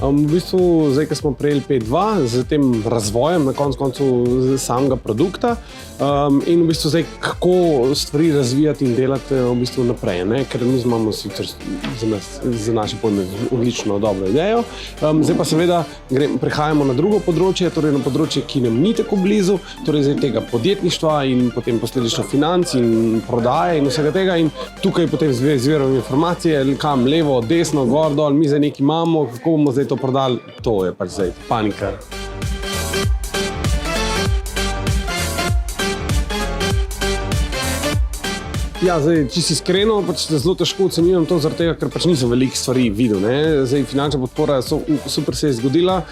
V bistvu, zdaj, ko smo prejeli P2 z tem razvojem na koncu samega produkta in v bistvu zdaj, kako stvari razvijati in delati v bistvu naprej, ne? Ker mi imamo sicer za naše pojme odlično dobro idejo. Zdaj pa seveda prehajamo na drugo področje, torej na področje, ki nam ni tako blizu, torej zdaj tega podjetništva in potem posledično financ in prodaje in vsega tega in tukaj potem zbiramo informacije, kam levo, desno, gor, dol, mi zdaj nekaj imamo, kako bomo zdaj to prodali, to je pač zdaj panika. Ja, zdaj, čisto iskreno, pač zelo težko ocenjujem to zaradi tega, ker pač nisem veliko stvari videl, ne. Zdaj, finančna podpora super se je zgodila,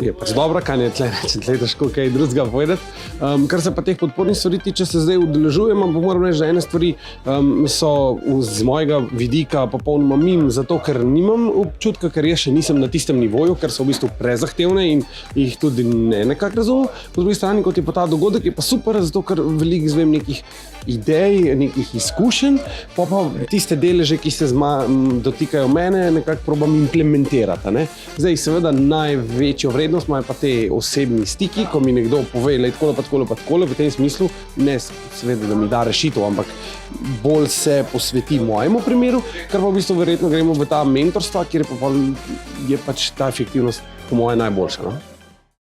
je pač dobra, kaj ne tle težko kaj drugega povedati. Kar se pa teh podpornih stvari tiče, se zdaj udeležujem, ampak moram reči, da ene stvari so z mojega vidika popolnoma mimo, zato ker nimam občutka, ker jaz še nisem na tistem nivoju, ker so v bistvu prezahtevne in jih tudi ne nekako razumem. Po drugi strani, kot je pa ta dogodek, je pa super, zato ker veliko izvem nekih idej, nekih izkušenj, pa tiste deleže, ki se dotikajo mene, nekako probam implementirati, ne. Zdaj, seveda, največjo vrednost imajo pa te osebni stiki, ko mi nekdo pove, lej, takole, v tem smislu, ne seveda, da mi da rešitev, ampak bolj se posveti mojemu primeru, ker pa v bistvu verjetno gremo v ta mentorstva, kjer je pač ta efektivnost po moje najboljša, no.